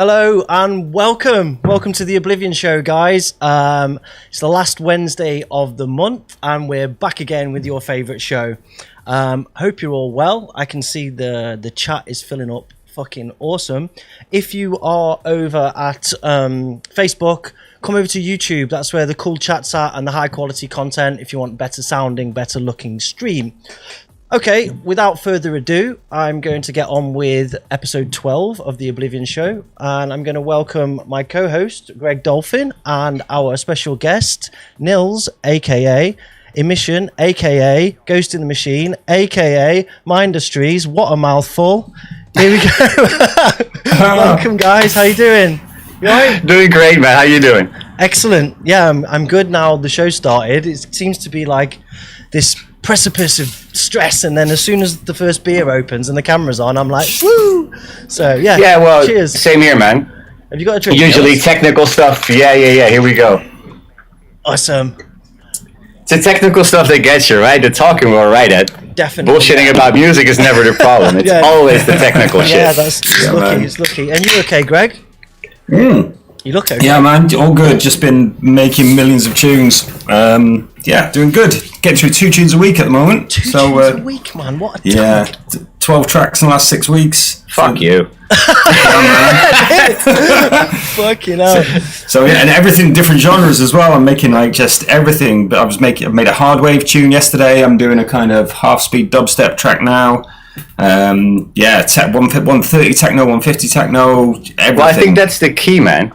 Hello and welcome to the Oblivion show, guys. It's the last Wednesday of the month and we're back again with your favorite show. Hope you're all well. I can see the chat is filling up fucking awesome. If you are over at Facebook, come over to YouTube. That's where the cool chats are and the high quality content if you want better sounding, better looking stream. Okay, without further ado, I'm going to get on with episode 12 of the Oblivion show, and I'm going to welcome my co-host, Greg Dolphin, and our special guest, Nils, aka Emission, aka Ghost in the Machine, aka Mindustries. What a mouthful. Here we go. Welcome, guys. How you doing? You all right? Doing great, man. How you doing? Excellent. Yeah, I'm good now. The show started. It seems to be like this precipice of stress, and then as soon as the first beer opens and the camera's on, I'm like, woo! So yeah, well, cheers. Same here, man. Have you got a drink? Usually technical stuff. Yeah. Here we go. Awesome. It's the technical stuff that gets you, right? The talking we're all right at. Definitely. Bullshitting about music is never the problem. It's always the technical shit. Yeah, it's lucky. It's lucky. And you okay, Greg? You look okay. Yeah, man, all good. Just been making millions of tunes. Doing good. Getting through 2 tunes a week at the moment. Tunes a week, man. What a tank. 12 tracks in the last 6 weeks. Fuck you. Fucking hell. So yeah, and everything, different genres as well. I'm making like just everything. But I made a hard wave tune yesterday. I'm doing a kind of half-speed dubstep track now. 130 techno, 150 techno. Everything. Well, I think that's the key, man.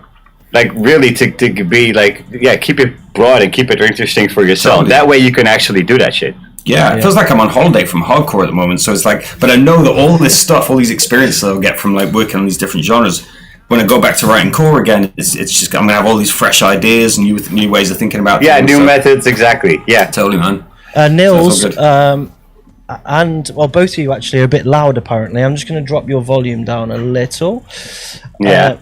Like really to be like, keep it broad and keep it interesting for yourself. Totally. That way you can actually do that shit. Yeah, it feels like I'm on holiday from hardcore at the moment. So it's like, but I know that all this stuff, all these experiences I'll get from like working on these different genres, when I go back to writing core again, it's just I'm gonna have all these fresh ideas and new ways of thinking about. Yeah, new methods, exactly. Yeah, totally, man. Nils, and well, both of you actually are a bit loud apparently. I'm just going to drop your volume down a little. Yeah.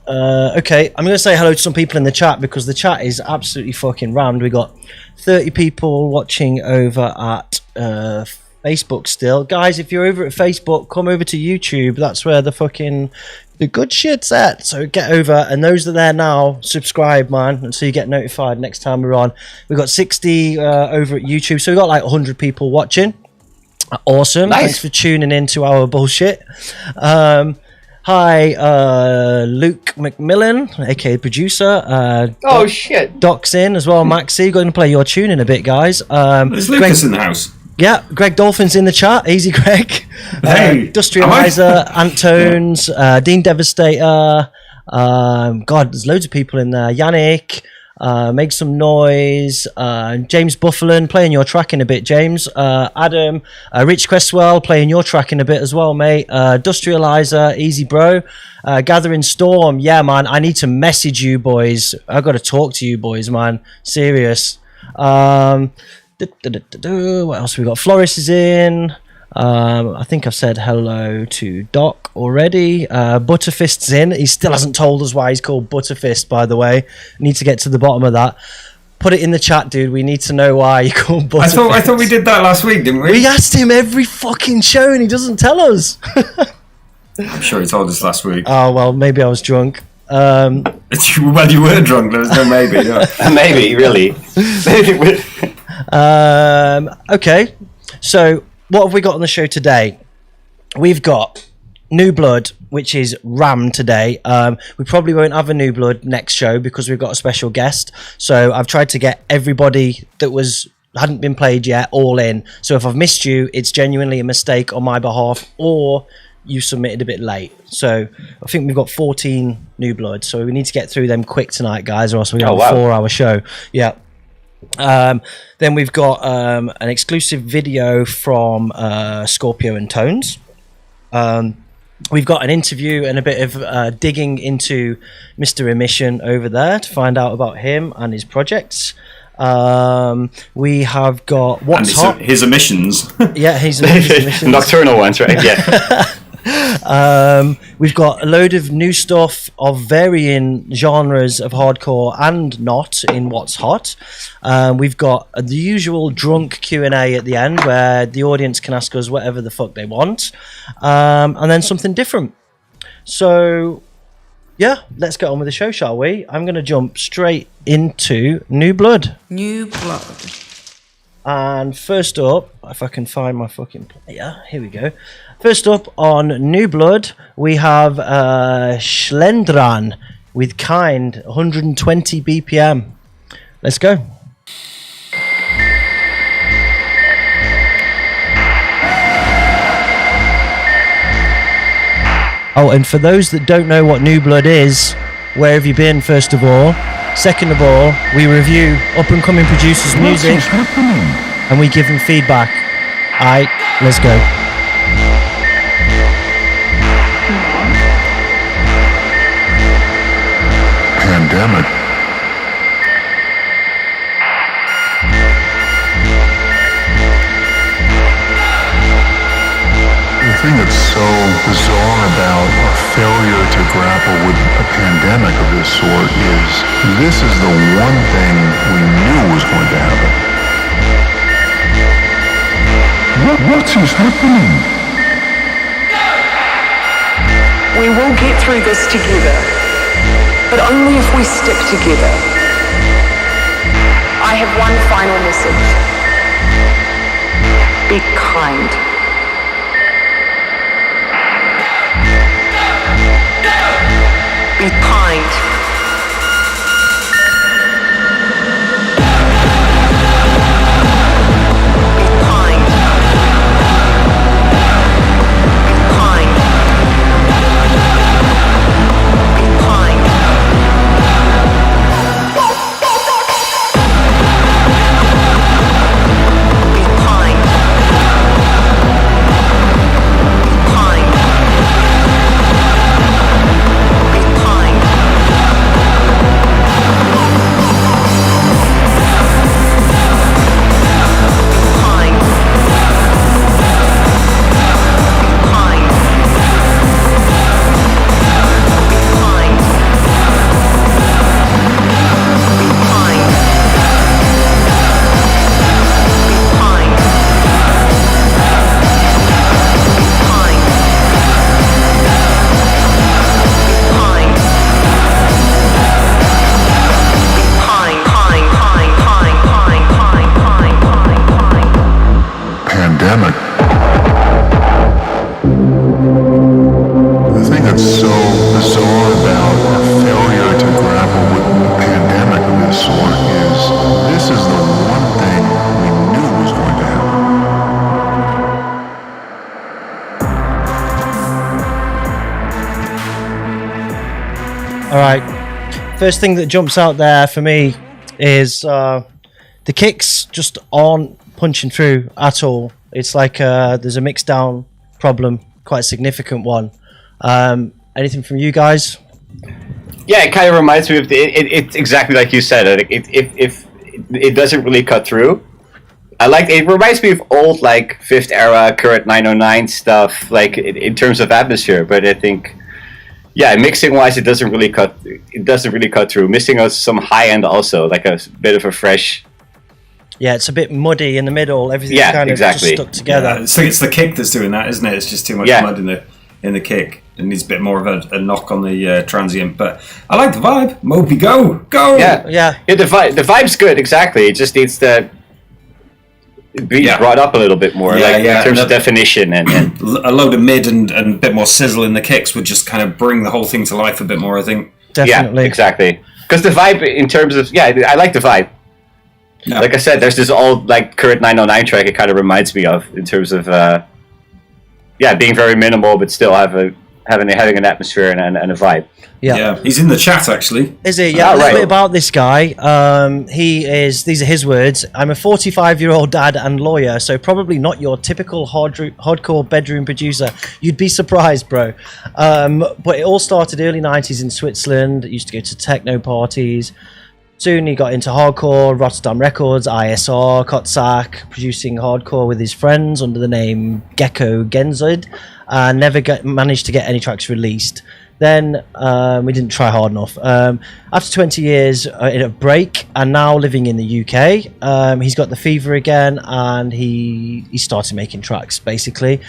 Okay, I'm going to say hello to some people in the chat because the chat is absolutely fucking rammed. We got 30 people watching over at Facebook still. Guys, if you're over at Facebook, come over to YouTube. That's where the good shit's at. So get over, and those that are there now, subscribe, man, and so you get notified next time we're on. We've got 60 over at YouTube, so we've got like 100 people watching. Awesome. Nice. Thanks for tuning in to our bullshit. Hi, Luke McMillan, aka producer. Shit. Doc's in as well. Maxie, going to play your tune in a bit, guys. There's Lucas in the house. Yeah, Greg Dolphin's in the chat. Easy, Greg. Hey, Industrializer, Antones, Dean Devastator. God, there's loads of people in there. Yannick. Make some noise. James Buffalin playing your track in a bit, James. Adam, Rich Cresswell playing your track in a bit as well, mate. Industrializer, easy bro. Gathering Storm, yeah, man. I need to message you boys. I got to talk to you boys, man. Serious. What else we got? Floris is in. I think I've said hello to Doc already. Butterfist's in. He still hasn't told us why he's called Butterfist, by the way. Need to get to the bottom of that. Put it in the chat, dude. We need to know why you called Butterfist. I thought we did that last week, didn't we? We asked him every fucking show and he doesn't tell us. I'm sure he told us last week. Oh, well, maybe I was drunk. Well, you were drunk. There was no maybe. No. Maybe, really. Okay. So, what have we got on the show today? We've got New Blood, which is Ram today. We probably won't have a New Blood next show because we've got a special guest. So I've tried to get everybody that hadn't been played yet all in. So if I've missed you, it's genuinely a mistake on my behalf, or you submitted a bit late. So I think we've got 14 New Blood. So we need to get through them quick tonight, guys, or else we have a 4-hour show. Yeah. Then we've got an exclusive video from Scorpio and Tones. We've got an interview and a bit of digging into Mr. Emission over there to find out about him and his projects. We have got What's Hot. His emissions. Yeah, his emissions. Nocturnal ones, right? Yeah. We've got a load of new stuff of varying genres of hardcore and not in What's Hot. We've got the usual drunk Q&A at the end where the audience can ask us whatever the fuck they want, and then something different. So Yeah, let's get on with the show, shall we? I'm going to jump straight into New Blood. New Blood. And first up, if I can find my fucking player, here we go. First up on New Blood, we have Schlendran with Kind, 120 BPM. Let's go. Oh, and for those that don't know what New Blood is, where have you been, first of all? Second of all, we review up-and-coming producers' music, and we give them feedback. Alright, let's go. Pandemic. The thing that's so bizarre about our failure to grapple with a pandemic of this sort is this is the one thing we knew was going to happen. What is happening? We will get through this together, but only if we stick together. I have one final message. Be kind. Be kind. Pandemic. The thing that's so bizarre about our failure to grapple with a pandemic of this sort is this is the one thing we knew was going to happen. Alright, first thing that jumps out there for me is the kicks just aren't punching through at all. It's like there's a mix down problem, quite a significant one. Anything from you guys? Yeah, it kind of reminds me of it's exactly like you said. It doesn't really cut through. It reminds me of old like Fifth Era, current 909 stuff, like in terms of atmosphere. But I think, yeah, mixing wise, it doesn't really cut through. Missing us some high end also, like a bit of a fresh. Yeah, it's a bit muddy in the middle. Everything's kind of just stuck together. Yeah, so it's the kick that's doing that, isn't it? It's just too much mud in the kick. It needs a bit more of a knock on the transient. But I like the vibe. Moby, go! Yeah. The vibe's good. Exactly. It just needs to be brought up a little bit more, in terms of definition and a load of mid and a bit more sizzle in the kicks would just kind of bring the whole thing to life a bit more, I think. Definitely. Yeah, exactly. Because the vibe, in terms of I like the vibe. Yeah. Like I said, there's this old like current 909 track. It kind of reminds me of in terms of being very minimal, but still having an atmosphere and a vibe. Yeah, he's in the chat actually. Is he? Yeah, a little bit about this guy. These are his words. I'm a 45-year-old dad and lawyer, so probably not your typical hardcore bedroom producer. You'd be surprised, bro. But it all started early 90s in Switzerland. He used to go to techno parties. Soon he got into hardcore, Rotterdam Records, ISR, Kotzak, producing hardcore with his friends under the name Gecko Genzud, and never managed to get any tracks released. Then we didn't try hard enough. After 20 years in a break and now living in the UK, he's got the fever again, and he started making tracks, basically.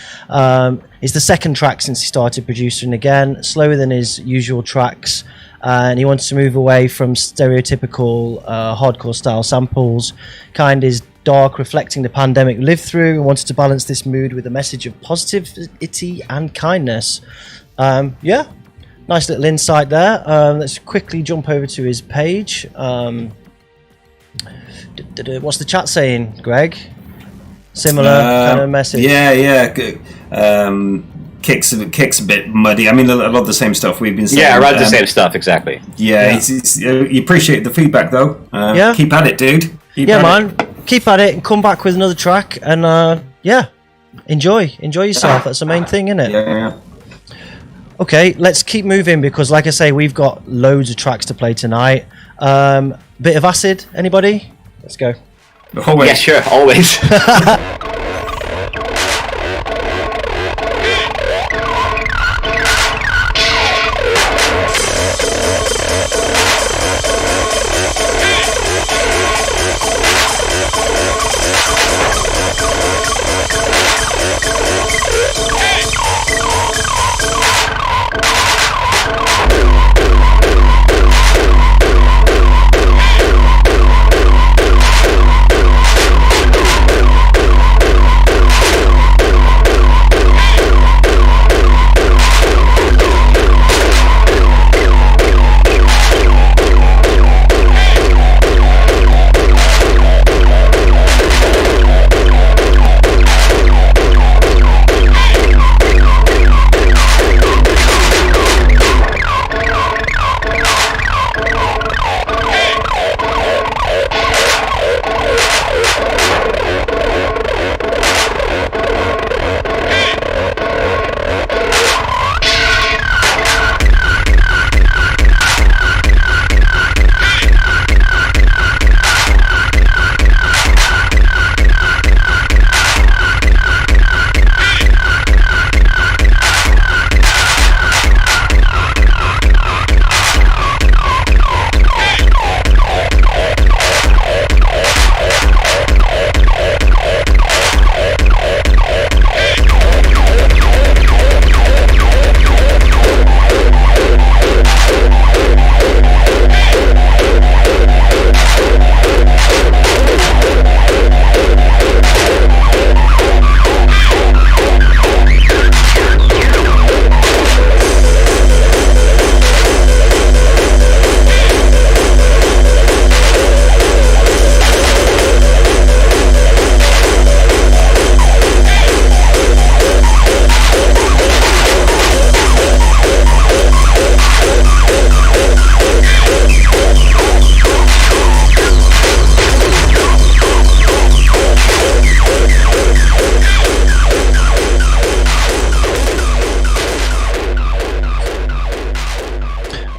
It's the second track since he started producing again, slower than his usual tracks, and he wants to move away from stereotypical hardcore style samples. Kind is dark, reflecting the pandemic we lived through, and wanted to balance this mood with a message of positivity and kindness. Yeah, nice little insight there. Let's quickly jump over to his page. What's the chat saying, Greg? Similar kind of message. Yeah. Kicks a bit muddy. I mean, a lot of the same stuff we've been saying. Yeah, around the same stuff, exactly. Yeah. You appreciate the feedback, though. Yeah. Keep at it, dude. Keep Yeah, at man. it. Keep at it and come back with another track, and yeah, enjoy yourself. That's the main thing, isn't it? Yeah. Okay, let's keep moving, because like I say, we've got loads of tracks to play tonight. Bit of acid, anybody? Let's go. Always. Yeah, sure, always.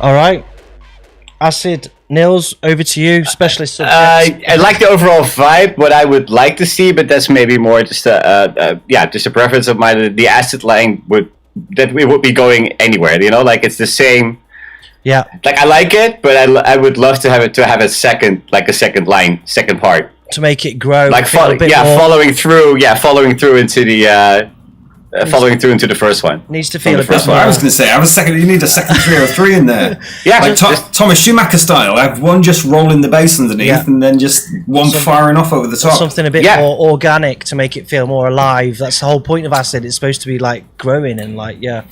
All right, acid. Nils, over to you. Specialist subject. I like the overall vibe. What I would like to see, but that's maybe more just just a preference of mine. The acid line would be going anywhere. You know, like it's the same. Yeah. Like I like it, but I would love to have a second line, second part to make it grow. Like following through into the. Following through into the first one. Needs to feel a bit That's what I was going to say. You need a second 303 in there. Yeah, like Thomas Schumacher style. I have one just rolling the bass underneath, and then just one firing off over the top. Something a bit more organic to make it feel more alive. That's the whole point of acid. It's supposed to be like growing and like Yeah.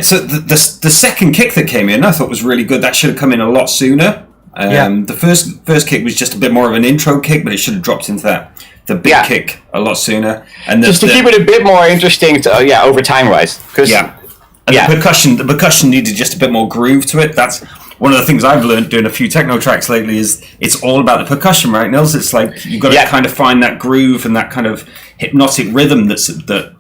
So the second kick that came in, I thought was really good. That should have come in a lot sooner. The first kick was just a bit more of an intro kick, but it should have dropped into the big kick a lot sooner, and just to keep it a bit more interesting, over time wise. The percussion needed just a bit more groove to it. That's one of the things I've learned doing a few techno tracks lately. Is it's all about the percussion, right, Nils? It's like you've got to kind of find that groove and that kind of hypnotic rhythm that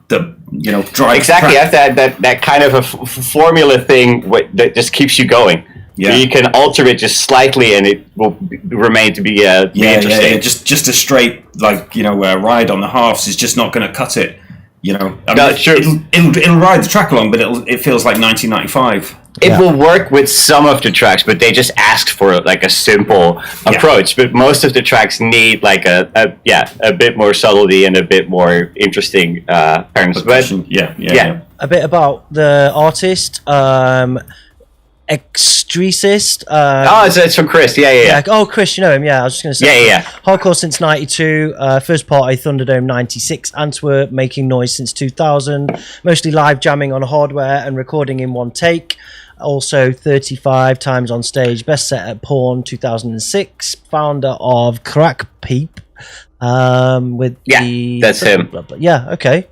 drives. Exactly, that kind of a formula thing that just keeps you going. Yeah. You can alter it just slightly, and it will remain to be interesting. Just a straight ride on the halves is just not going to cut it. You know, I No, mean, sure. it'll ride the track along, but it feels like 1995. It will work with some of the tracks, but they just asked for like a simple approach. But most of the tracks need like a bit more subtlety and a bit more interesting patterns. But Yeah. A bit about the artist, XTRECIST. it's from Chris. Yeah. Oh, Chris, you know him. Yeah, I was just going to say. Yeah. Hardcore since '92. First party Thunderdome '96. Antwerp, making noise since 2000. Mostly live jamming on hardware and recording in one take. Also 35 times on stage. Best set at Porn 2006. Founder of Crack Peep. That's him. Yeah. Okay.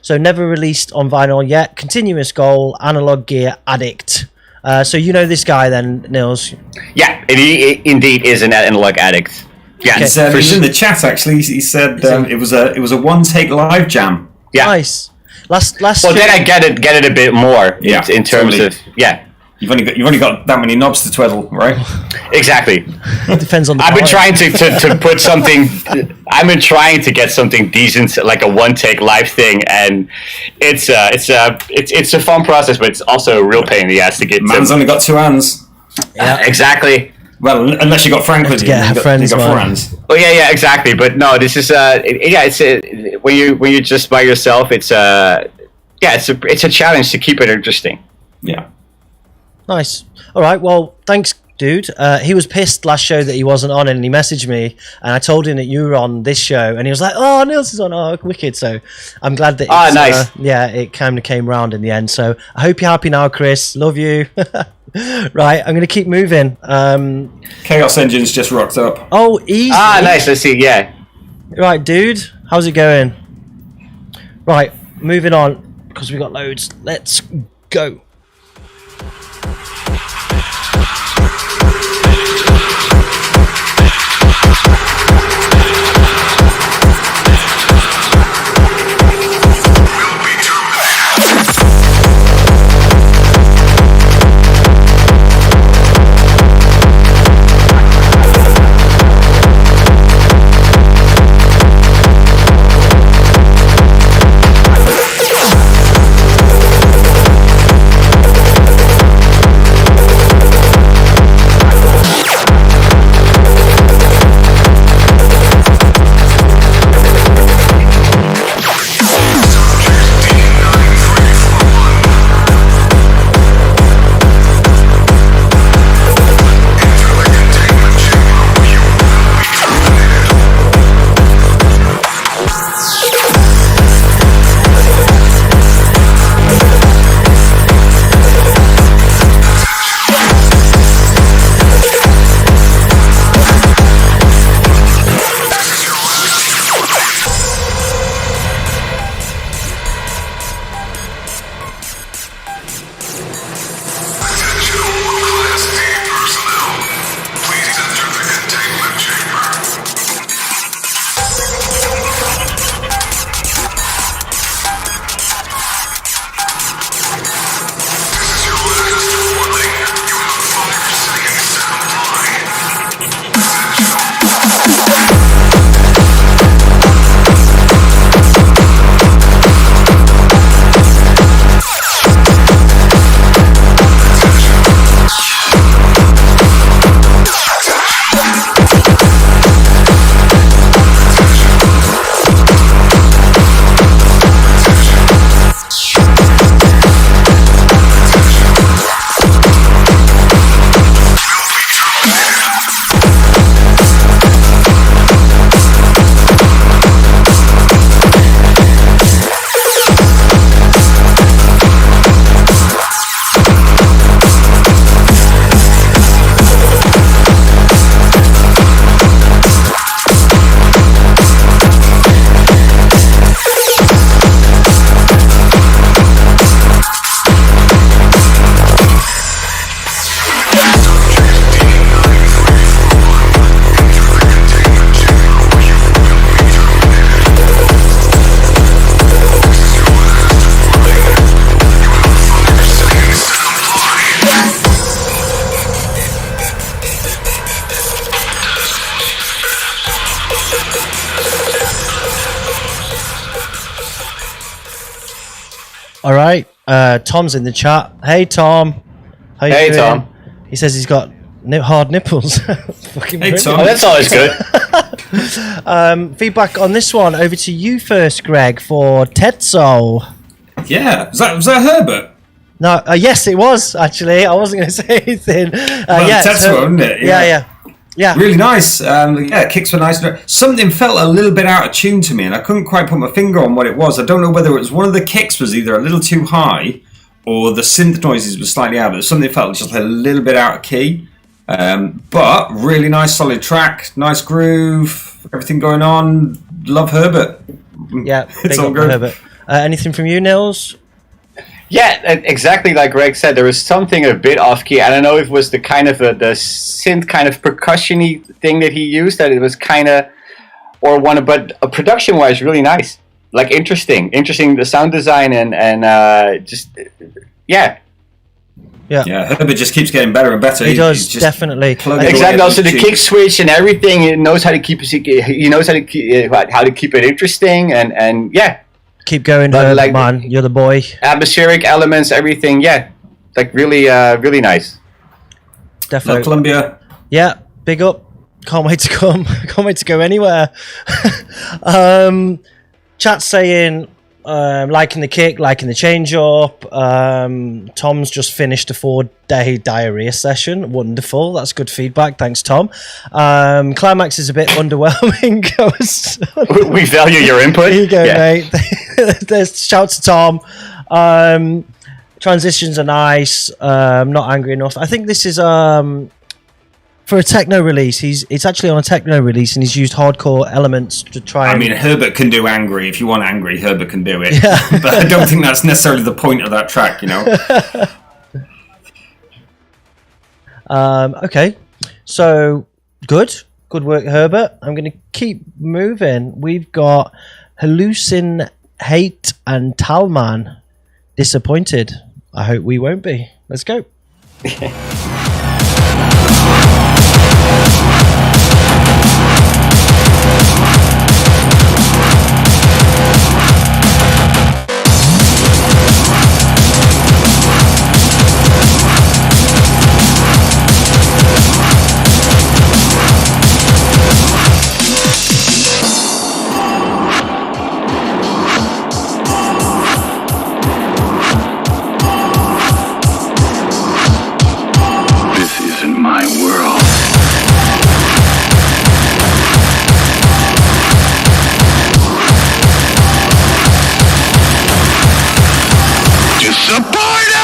So never released on vinyl yet. Continuous goal. Analog gear addict. So you know this guy then, Nils? Yeah, he indeed is an analog addict. Yeah, Okay. He's in the chat actually. He said it was a one take live jam. Yeah. Nice. Last. Well, then I get it a bit more in terms of You've only got that many knobs to twiddle, right? Exactly. Depends on the. I've been trying to put something. I've been trying to get something decent, like a one take live thing, and it's a fun process, but it's also a real pain in the ass to get. Man's only got two hands. Yeah, exactly. Well, unless you got Frank with you, get friends, you got four man. hands. Oh yeah, exactly. But no, this is when you're just by yourself, it's a challenge to keep it interesting. Yeah. Nice. All right. Well, thanks, dude. He was pissed last show that he wasn't on, and he messaged me, and I told him that you were on this show, and he was like, "Oh, Nils is on. Oh, wicked." So I'm glad that. Nice. It kind of came round in the end. So I hope you're happy now, Chris. Love you. Right. I'm gonna keep moving. Chaos Engine's just rocked up. Oh, easy. Nice. Let's see. Yeah. Right, dude. How's it going? Right. Moving on because we got loads. Let's go. All right. Tom's in the chat. Hey, Tom. How you Hey, doing? Tom. He says he's got hard nipples. Fucking Hey, brilliant. Tom. Oh, that's always good. Feedback on this one. Over to you first, Greg, for TETZUO. Yeah, was that Herbert? No, yes, it was, actually. I wasn't going to say anything. Yeah, TETZUO, wasn't it? Yeah. Really nice. Kicks were nice. Something felt a little bit out of tune to me, and I couldn't quite put my finger on what it was. I don't know whether it was one of the kicks was either a little too high or the synth noises were slightly out, but something felt just a little bit out of key. But really nice, solid track, nice groove, everything going on. Love Herbert. Yeah, It's big all up good. Herbert. Anything from you, Nils? Yeah, exactly like Greg said. There was something a bit off key. I don't know if it was the kind of the synth kind of percussion-y thing that he used. That it was kind of but production-wise, really nice. Like interesting. The sound design and just Yeah. Yeah, Herbert just keeps getting better and better. He does, He's just definitely. plugging exactly. away Also, at the the kick switch and everything. He knows how to keep how to keep it interesting and yeah. Keep going, But Herbert, like- man. You're the boy. Atmospheric elements, everything. Yeah, like really nice. Definitely. Love Columbia. Yeah, big up. Can't wait to come. Can't wait to go anywhere. Chat saying liking the kick, liking the change up. Tom's just finished a 4-day diarrhea session. Wonderful. That's good feedback. Thanks, Tom. Climax is a bit underwhelming. We value your input. There you go, Yeah. mate. There's shout to Tom. Transitions are nice. Not angry enough. I think this is for a techno release. It's actually on a techno release, and he's used hardcore elements to try. I mean, Herbert can do angry. If you want angry, Herbert can do it. Yeah. But I don't think that's necessarily the point of that track, you know? Okay, so good work, Herbert. I'm going to keep moving. We've got Hallucihate and Talman. Disappointed. I hope we won't be. Let's go. This isn't my world. Disappointed!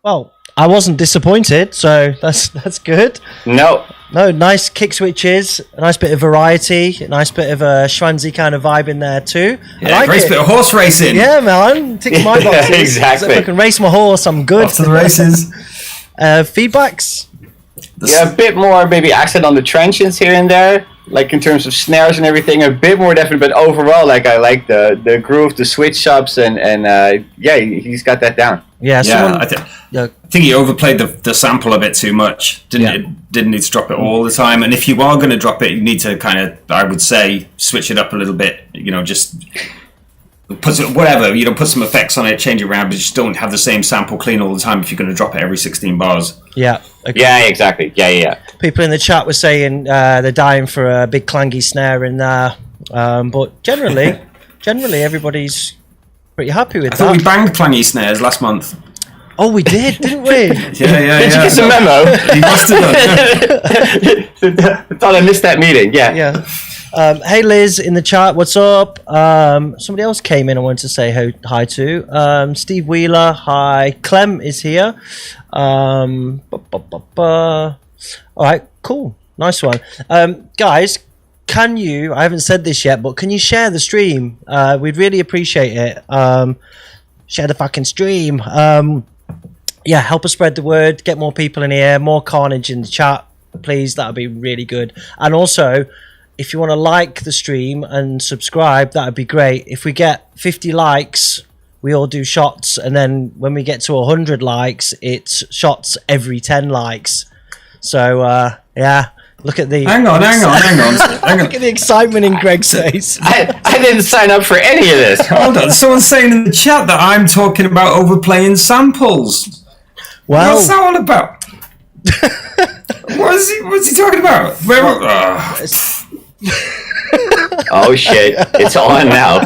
Well, I wasn't disappointed, so that's good. No. No, nice kick switches, a nice bit of variety, a nice bit of a schwanzy kind of vibe in there too. Yeah, I like great it. bit of horse racing. Yeah, man, ticks my boxes. Yeah, exactly. So if I can race my horse, I'm good. Off to the races. Feedbacks? Yeah, a bit more maybe accent on the transients here and there, like in terms of snares and everything, a bit more definite. But overall, like I like the groove, the switch ups, and yeah, he's got that down. Yeah, I think he overplayed the sample a bit too much. Didn't need to drop it all the time. And if you are going to drop it, you need to kind of, I would say, switch it up a little bit. You know, just put whatever. You know, put some effects on it, change it around, but just don't have the same sample clean all the time if you're going to drop it every 16 bars. Yeah. Okay. Yeah, exactly. Yeah. People in the chat were saying they're dying for a big clangy snare in there, but generally, everybody's pretty happy with I thought that. we banged clangy snares last month. Oh, we did, didn't we? Yeah. Did you get a memo? You must have done. I thought I missed that meeting. Yeah. Hey Liz in the chat, what's up? Somebody else came in I wanted to say hi to. Steve Wheeler, hi. Clem is here. Alright, cool. Nice one. Guys, I haven't said this yet, but can you share the stream? We'd really appreciate it. Share the fucking stream. Yeah, help us spread the word, get more people in here, more Carnage in the chat, please. That would be really good. And also, if you want to like the stream and subscribe, that would be great. If we get 50 likes, we all do shots, and then when we get to 100 likes, it's shots every 10 likes. So, yeah, look at the... Hang on. Look at the excitement in Greg's face. I didn't sign up for any of this. Hold on, someone's saying in the chat that I'm talking about overplaying samples. Well, what's that all about? What's he talking about? Oh shit, it's on now.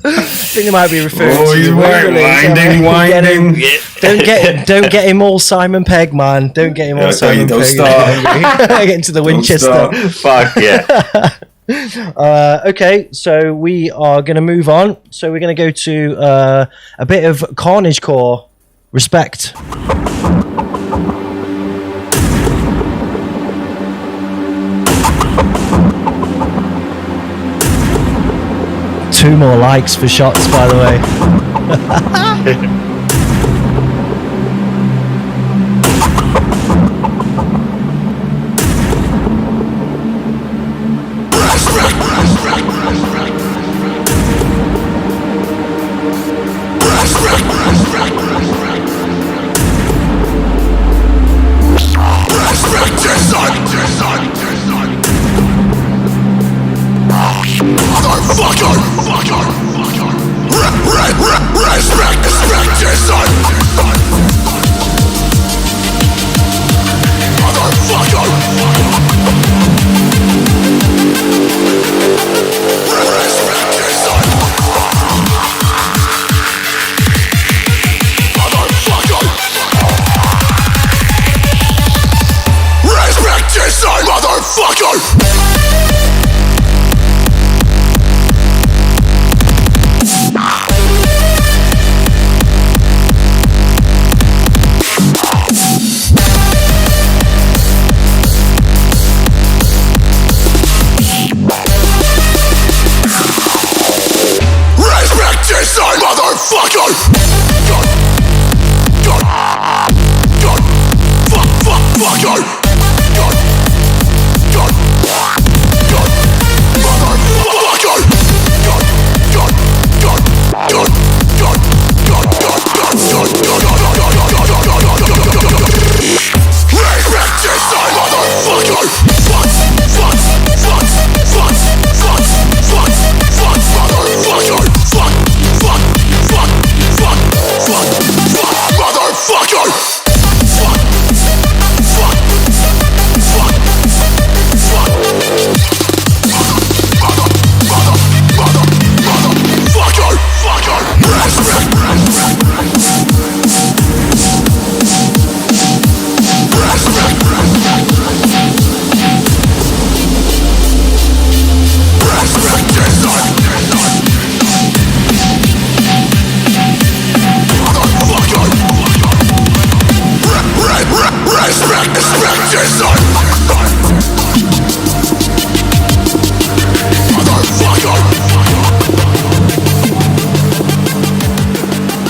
I think they might be referring to he's you. winding. Don't get him all Simon Pegg, man. Don't get him all Simon don't Pegg. start. Get into the Winchester. Fuck yeah. Okay, so we are going to move on. So we're going to go to a bit of Carnage core. Respect. 2 more likes for shots, by the way.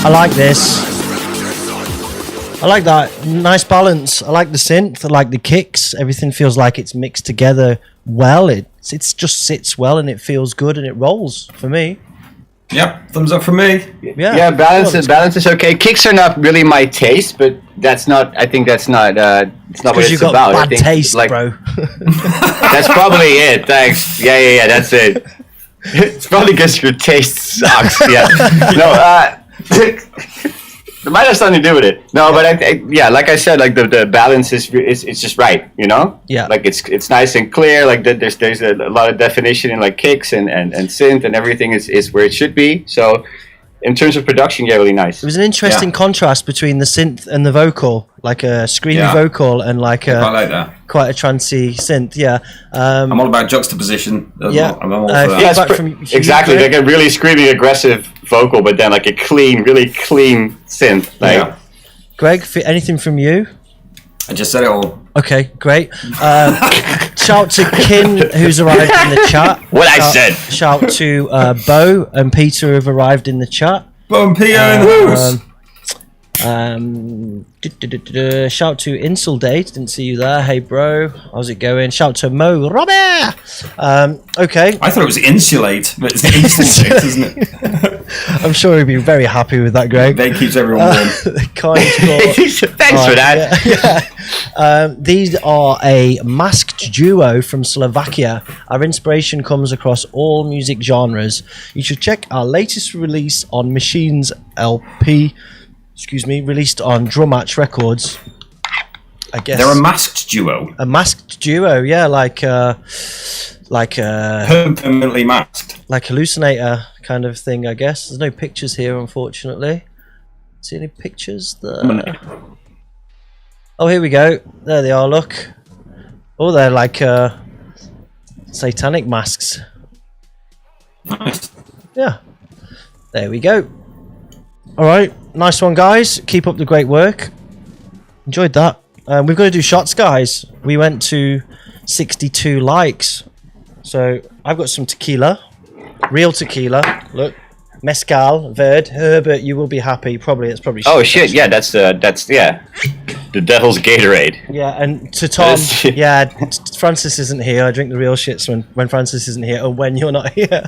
I like this. I like that. Nice balance. I like the synth. I like the kicks. Everything feels like it's mixed together well. It's just sits well and it feels good and it rolls for me. Yep, thumbs up from me. Yeah, balance is okay. Kicks are not really my taste, but that's not. I think that's not. It's not what it's you got about. bad I think, taste, like, bro. That's probably it. Thanks. Yeah. That's it. It's probably because your taste sucks. Yeah. No. It might have something to do with it. No, but like I said, like the balance is it's just right, you know. Yeah. Like it's nice and clear. Like there's a lot of definition in like kicks and synth and everything is where it should be. So in terms of production, yeah, really nice. It was an interesting contrast between the synth and the vocal, like a screamy vocal and like I like that. Quite a trancey synth. Yeah. I'm all about juxtaposition. Yeah. I'm all for that. Yeah, exactly. Like a really screaming, aggressive vocal, but then like a really clean synth. Like, Yeah. Greg, anything from you? I just said it all. Okay, great. Shout to Kin, who's arrived in the chat. I said. Shout to Bo and Peter, who've arrived in the chat. Bo and Peter in the house. Shout to Insuldate, didn't see you there. Hey bro, how's it going? Shout to Mo Robert. Okay. I thought it was insulate, but it's insulate, isn't it? I'm sure he'd be very happy with that, Greg. That keeps everyone warm. Thanks for that. Yeah. These are a masked duo from Slovakia. Our inspiration comes across all music genres. You should check our latest release on Machine's LP. Released on Drum Match Records. I guess they're a masked duo. A masked duo, yeah, like permanently masked, like Hallucinator kind of thing. I guess there's no pictures here, unfortunately. See any pictures there? Oh, here we go. There they are. Look. Oh, they're like satanic masks. Nice. Yeah. There we go. All right, nice one, guys. Keep up the great work. Enjoyed that. We've got to do shots, guys. We went to 62 likes. So I've got some tequila, real tequila. Look, mezcal, verd. Herbert, you will be happy. It's probably. Oh shit! Yeah, that's the devil's Gatorade. Yeah, and to Tom, yeah, Francis isn't here. I drink the real shits when Francis isn't here, or when you're not here.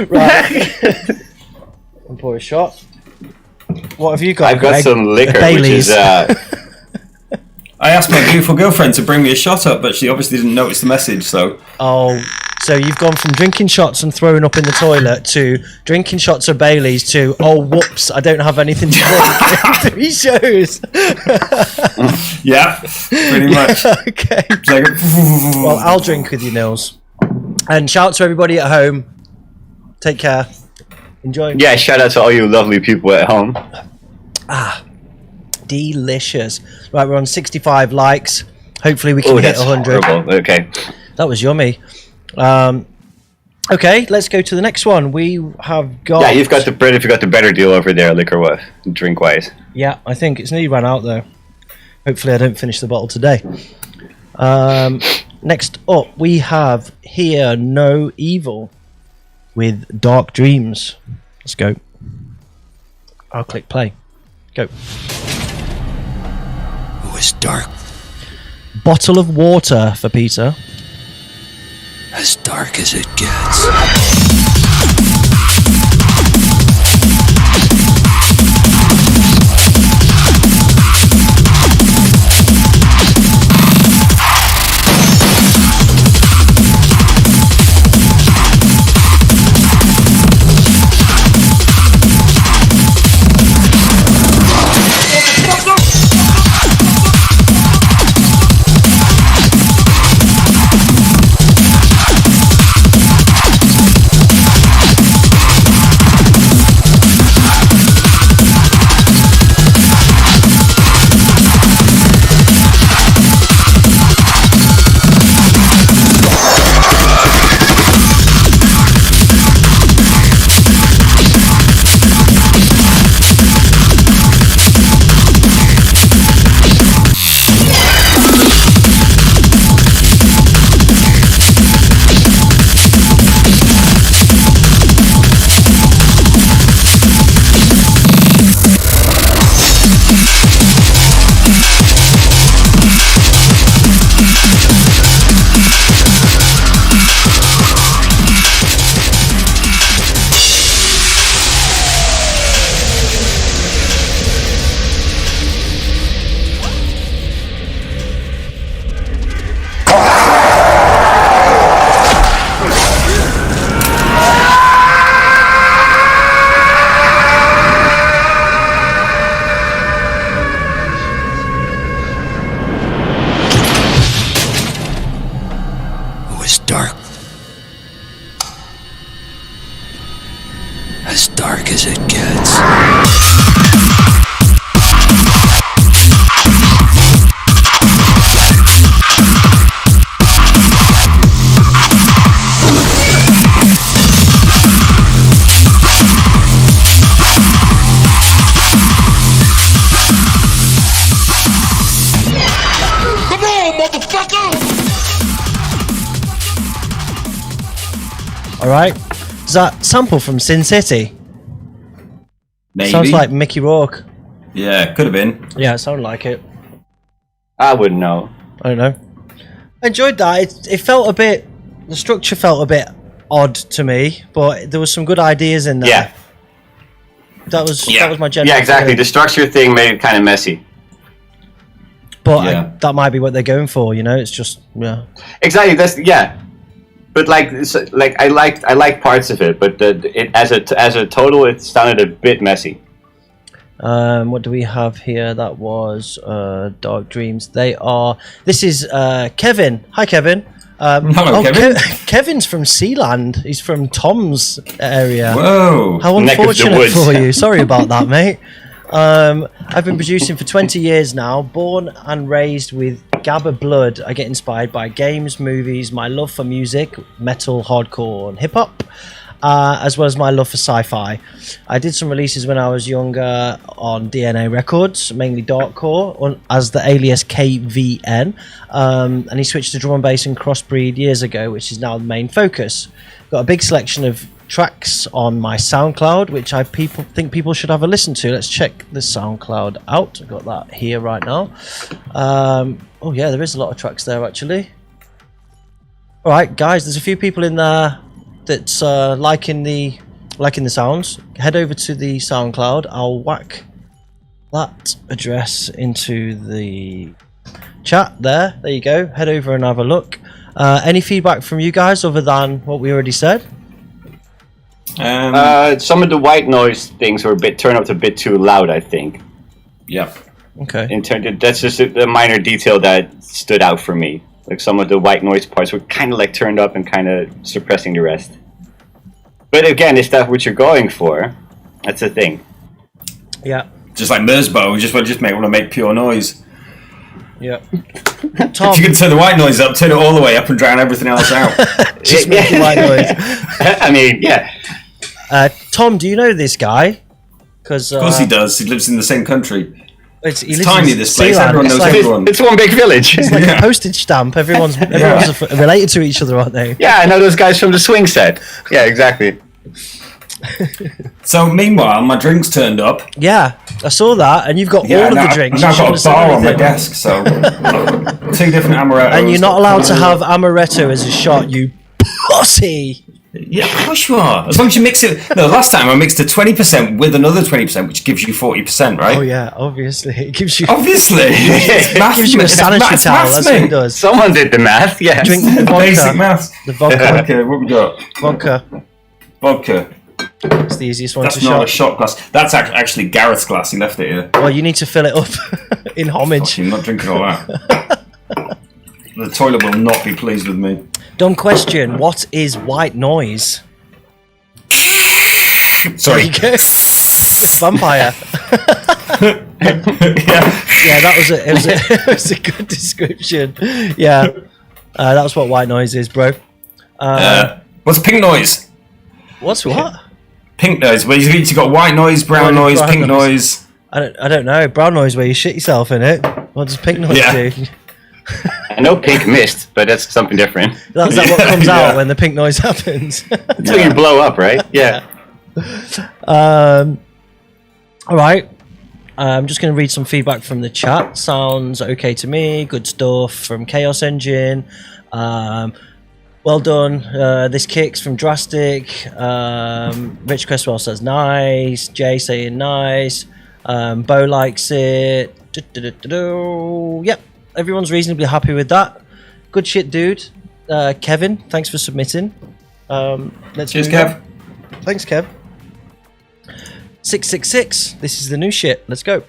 Right. And pour a shot. What have you got? I've got Greg? some liquor, which is. I asked my beautiful girlfriend to bring me a shot up, but she obviously didn't notice the message. So. Oh, so you've gone from drinking shots and throwing up in the toilet to drinking shots of Baileys to whoops, I don't have anything to drink. 3 shows. Yeah, pretty much. Okay. Well, I'll drink with you, Nils. And shout out to everybody at home. Take care. Enjoy. Yeah, shout out to all you lovely people at home. Delicious. Right, we're on 65 likes. Hopefully we can hit 100. Horrible. Okay. That was yummy. Okay, let's go to the next one. We have got... Yeah, you've got the better deal over there, liquor-wise, drink-wise. Yeah, I think it's nearly run out, though. Hopefully I don't finish the bottle today. Next up, we have Hear No Evil with Dark Dreams. Let's go. I'll click play. Go. It was dark. Bottle of water for Peter. As dark as it gets. As dark as it gets. All right. Is that sample from Sin City? Maybe. Sounds like Mickey Rourke. Yeah, could have been. Yeah, it sounded like it. I wouldn't know. I don't know. I enjoyed that. It felt a bit. The structure felt a bit odd to me, but there was some good ideas in there. Yeah. That was my general. Yeah, exactly. feeling. The structure thing made it kind of messy. But Yeah. that might be what they're going for. You know, it's just Exactly. But I liked parts of it, but it as a total, it sounded a bit messy. What do we have here? That was Dark Dreams. This is Kevin. Hi, Kevin. Hello, Kevin. Kevin's from Sealand. He's from Tom's area. Whoa. How Neck of the unfortunate woods. for you. Sorry about that, mate. I've been producing for 20 years now. Born and raised with Gabba blood, I get inspired by games, movies, my love for music, metal, hardcore, and hip hop, as well as my love for sci-fi. I did some releases when I was younger on DNA Records, mainly Darkcore, as the alias KVN, and he switched to drum and bass and crossbreed years ago, which is now the main focus. Got a big selection of tracks on my SoundCloud, which I think people should have a listen to. Let's check the SoundCloud out. I've got that here right now. Oh yeah, there is a lot of tracks there actually. All right, guys, there's a few people in there that's liking the sounds. Head over to the SoundCloud. I'll whack that address into the chat there. There you go. Head over and have a look. Any feedback from you guys other than what we already said? Some of the white noise things were turned up a bit too loud, I think. Yeah. Okay. That's just a minor detail that stood out for me. Like some of the white noise parts were kind of like turned up and kind of suppressing the rest. But again, is that what you're going for? That's the thing. Yeah. Just like Merzbow, we just want to make pure noise. Yeah. Tom, If you can turn the white noise up, turn it all the way up and drown everything else out. just making white noise. I mean, yeah. Tom, do you know this guy? Because Of course he does. He lives in the same country. It's tiny, this place. Everyone knows everyone. It's one big village. It's like Yeah. a postage stamp. Everyone's related to each other, aren't they? Yeah, I know those guys from the swing set. Yeah, exactly. So meanwhile, my drinks turned up. Yeah, I saw that, and you've got all of the drinks. I've You now got shouldn't a have bar said on my anything. desk, so 2 different amarettos. And you're not allowed to have amaretto as a shot, you pussy. Yeah, of course you are. As long as you mix it. No, last time I mixed a 20% with another 20%, which gives you 40%, right? Oh yeah, obviously it gives you. Obviously. It gives you a sanitary towel. That's what it does. Someone did the math, yes. Drink the Basic vodka. maths. The vodka. Okay, what we got? Vodka. Vodka. It's the easiest one That's to not a shot. shot glass. That's actually Gareth's glass. He left it here. Well, you need to fill it up in homage. I'm not drinking all that. The toilet will not be pleased with me. Dumb question. What is white noise? Sorry. There you go. Vampire. Yeah, that was it was a good description. Yeah, that's what white noise is, bro. What's pink noise? What's what? Pink noise. Well, you got white noise, brown noise, brown pink noise. noise. I don't know. Brown noise where you shit yourself in it. What does pink noise Yeah. do? I know pink mist, but that's something different. That's that what comes Yeah. out when the pink noise happens. It's when you blow up, right? Yeah. All right. I'm just going to read some feedback from the chat. Sounds okay to me. Good stuff from Chaos Engine. Well done. This kicks from Drastic. Rich Cresswell says nice. Jay saying nice. Bo likes it. Yep. Everyone's reasonably happy with that. Good shit, dude. Kevin, thanks for submitting. Let's Cheers, move on. Kev. Thanks, Kev. 666. This is the new shit. Let's go.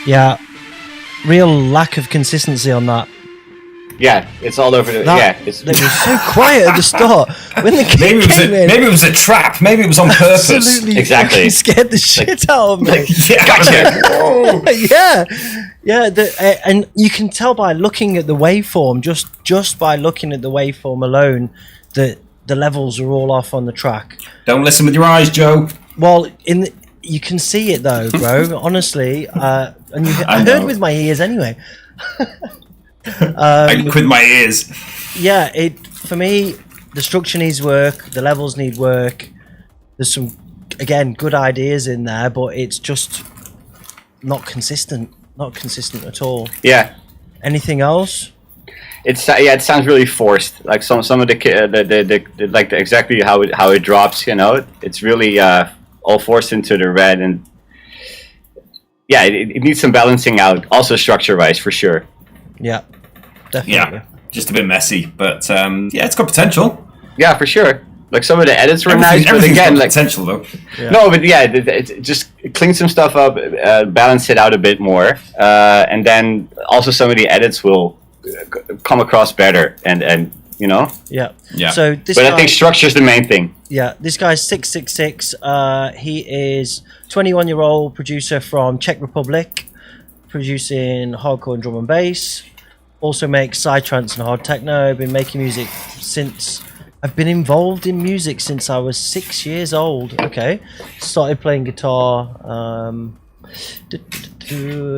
Yeah, real lack of consistency on that. Yeah, it's all over the. Yeah, it's It was so quiet at the start when the kid Maybe it was a trap. Maybe it was on purpose. Absolutely, Exactly. fucking scared the shit out of me. Yeah, gotcha. yeah. And you can tell by looking at the waveform, just by looking at the waveform alone, that the levels are all off on the track. Don't listen with your eyes, Joe. Well, you can see it though, bro. Honestly, and I know. heard with my ears anyway. I quit my ears. Yeah, for me, the structure needs work. The levels need work. There's some, again, good ideas in there, but it's just not consistent. Not consistent at all. Yeah. Anything else? It sounds really forced. Like some of the like exactly how it drops. You know, it's really all forced into the red, and yeah, it needs some balancing out. Also structure wise, for sure. Yeah, definitely. Yeah, just a bit messy, but yeah, it's got potential. Yeah, for sure. Like some of the edits were nice, but Everything's again, got like potential though. Yeah. no, but yeah, it just clean some stuff up, balance it out a bit more, and then also some of the edits will come across better, and you know. Yeah. Yeah. So this But guy, I think structure's the main thing. yeah, this guy's 666. He is 21-year-old producer from Czech Republic, producing hardcore and drum and bass. Also makes psytrance and hard techno. Been making music since. I've been involved in music since I was 6 years old. Okay, started playing guitar.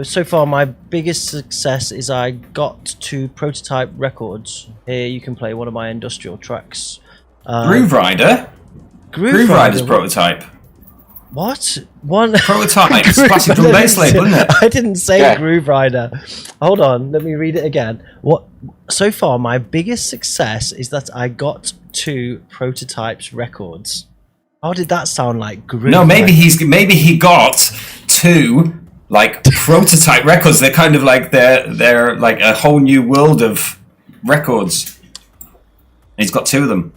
So far, my biggest success is I got to Prototype Records. Here you can play one of my industrial tracks. Groove Rider. Groove Rider's Rider. Prototype. What? One Prototype. It's Groove classic drum Rider. bass label, isn't it? I didn't say Yeah. Groove Rider. Hold on, let me read it again. What? So far, my biggest success is that I got to Prototypes Records. How did that sound like Groove No, maybe Rider? he got two like Prototype records. They're kind of like they're like a whole new world of records. And he's got two of them.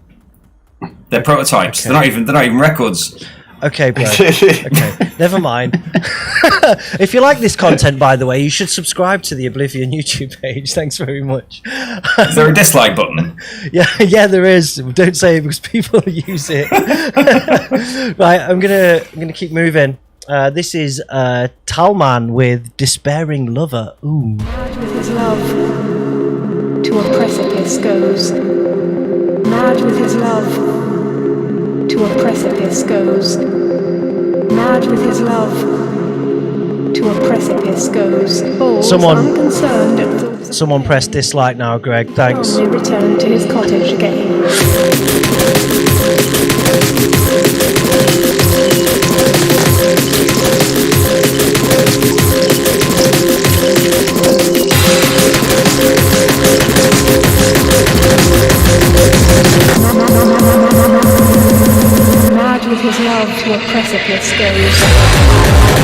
They're prototypes. Okay. They're not even records. Okay, bro. Okay, never mind. If you like this content, by the way, you should subscribe to the Oblivion YouTube page. Thanks very much. Is there a dislike button? Yeah, there is. Don't say it because people use it. Right, I'm gonna keep moving. This is Talman with Despairing Lover. Ooh. Mad with his love, to a precipice goes. Mad with his love, to a precipice goes. Mad with his love, to a precipice goes. Balls unconcerned at thoughts. Someone press dislike now, Greg. Thanks. Calmly returned to his cottage again. Mad with his love to a precipice goes.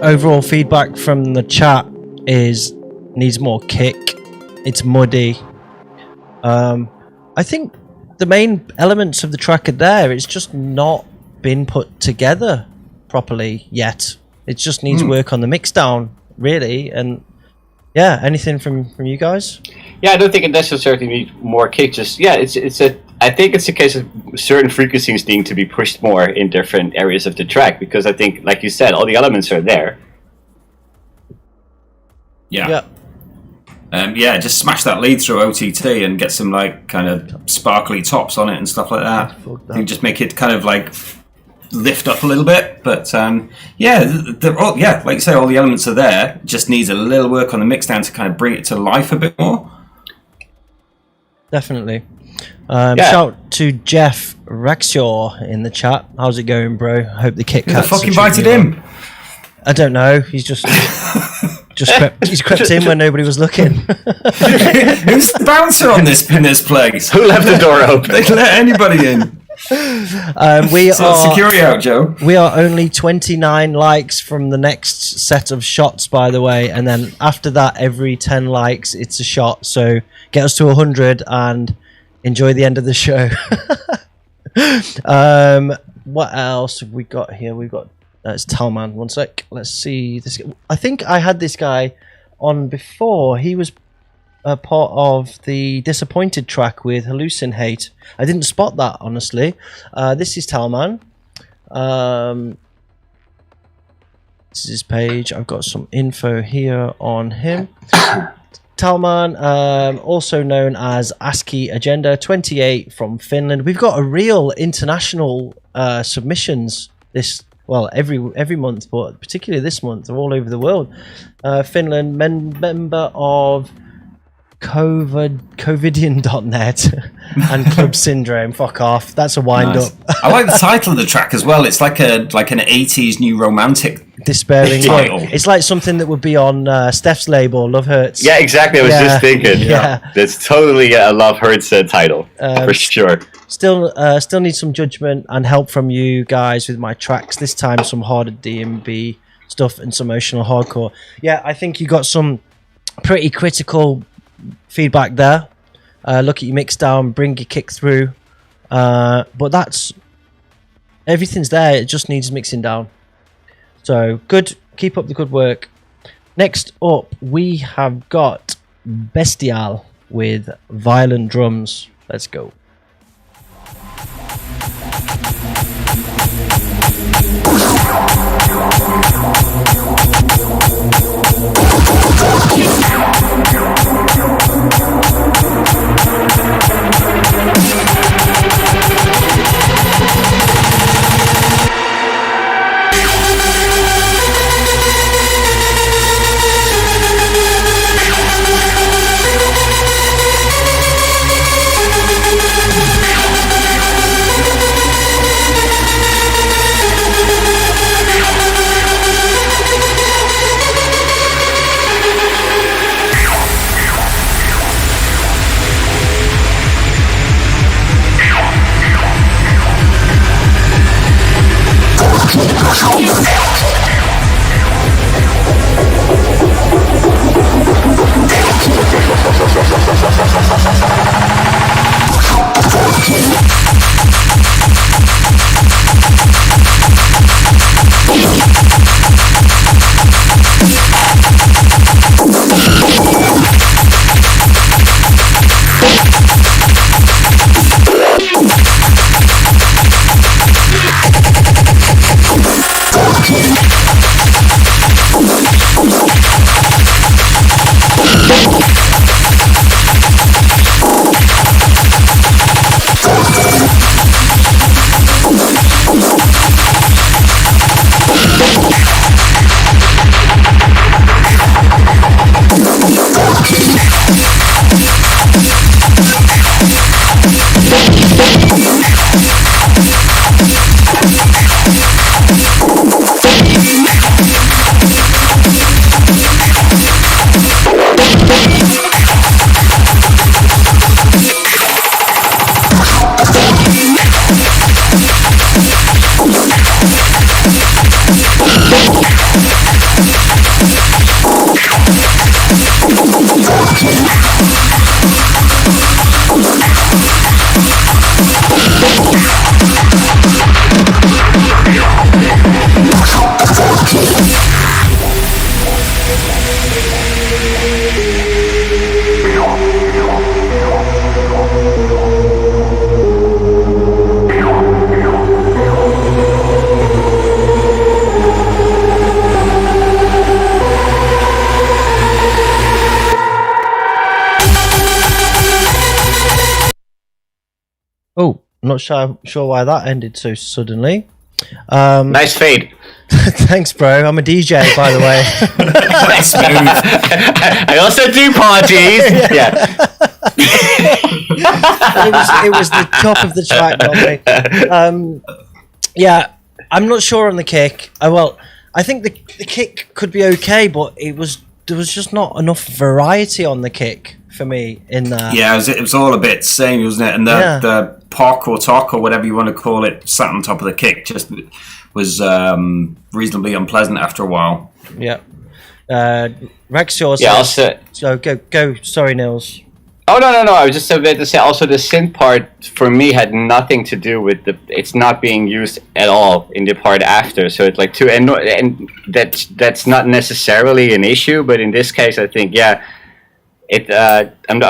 Overall feedback from the chat is needs more kick. It's muddy. I think the main elements of the track are there. It's just not been put together properly yet. It just needs work on the mix down, really. And yeah, anything from you guys? Yeah, I don't think it necessarily needs more kick. Just I think it's a case of certain frequencies needing to be pushed more in different areas of the track, because I think, like you said, all the elements are there. Yeah. Just smash that lead through OTT and get some like kind of sparkly tops on it and stuff like that. You just make it kind of like lift up a little bit. But like you say, all the elements are there. Just needs a little work on the mix down to kind of bring it to life a bit more. Definitely. Shout out to Jeff Rexhaw in the chat. How's it going, bro? I hope the Kit Who the Kats fuck are invited treating you him? well. I don't know. He's just crept in when nobody was looking. Who's the bouncer in this place? Who left the door open? They can let anybody in. We are security out, Joe. We are only 29 likes from the next set of shots, by the way, and then after that, every 10 likes, it's a shot. So get us to 100 and enjoy the end of the show. What else have we got here? We've got it's Talman. One sec. Let's see this. I think I had this guy on before. He was a part of the Disappointed track with Hallucihate. I didn't spot that, honestly. This is Talman. This is his page. I've got some info here on him. Talman, also known as ASCII Agenda 28 from Finland. We've got a real international submissions every month, but particularly this month, they're all over the world. Finland, member of Covidian.net and Club Syndrome. Fuck off. That's a wind up. I like the title of the track as well. It's like an 80s new romantic despairing title. It's like something that would be on Steph's label, Love Hurts. Yeah, exactly. I was just thinking. Yeah. That's totally a Love Hurts title, for sure. Still need some judgment and help from you guys with my tracks. This time some harder DMB stuff and some emotional hardcore. Yeah, I think you got some pretty critical feedback there. Look at your mix down, bring your kick through. But everything's there. It just needs mixing down. So good. Keep up the good work. Next up, we have got Bestial with Violent Drums. Let's go. Oh, I'm not sure why that ended so suddenly. Nice fade. Thanks, bro. I'm a DJ, by the way. I also do parties. Yeah. it was the top of the track, not me. Yeah, I'm not sure on the kick. I think the kick could be okay, but there was just not enough variety on the kick for me in there. Yeah, it was all a bit samey, wasn't it? And the pock or talk or whatever you want to call it sat on top of the kick just was reasonably unpleasant after a while. Yeah. Rex, yours. Yeah, also. So go. Sorry, Nils. Oh no! I was just about to say. Also, the synth part for me had nothing to do with it's not being used at all in the part after. So it's like and that's not necessarily an issue, but in this case, I think I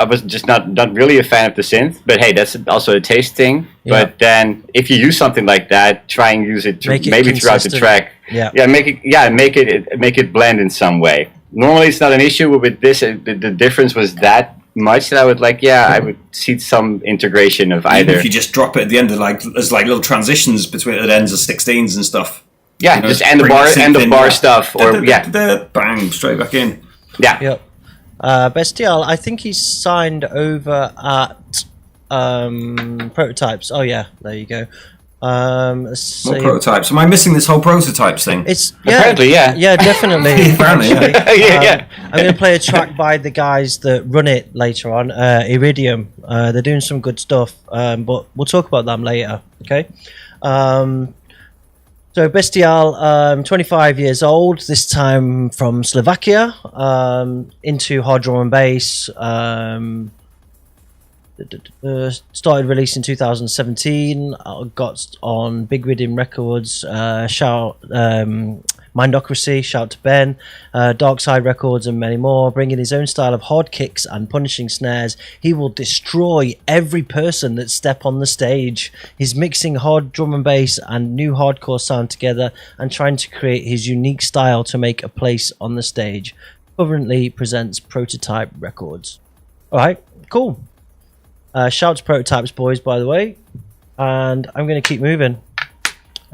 was just not really a fan of the synth. But hey, that's also a taste thing. Yeah. But then if you use something like that, try and use it maybe throughout the track. Yeah. Make it blend in some way. Normally, it's not an issue, but with this, the difference was that much that I would see some integration of either. If you just drop it at the end of there's little transitions between the ends of 16s and stuff. Yeah, just end of bar stuff, or bang, straight back in. Yeah. Yep. Bestial, I think he's signed over at Prototypes. Oh yeah, there you go. More prototypes. Am I missing this whole prototypes thing? Apparently, yeah. Yeah, definitely. Apparently, yeah. I'm going to play a track by the guys that run it later on, Iridium. They're doing some good stuff, but we'll talk about them later, okay? So Bestial, 25 years old, this time from Slovakia, into hard drum and bass. Started released in 2017. Got on Big Riddim Records, Mindustries, Shout to Ben, Dark Side Records, and many more. Bringing his own style of hard kicks and punishing snares, he will destroy every person that step on the stage. He's mixing hard drum and bass and new hardcore sound together and trying to create his unique style to make a place on the stage. Currently presents Prototype Records. All right, cool. Shout to Prototypes, boys, by the way. And I'm going to keep moving.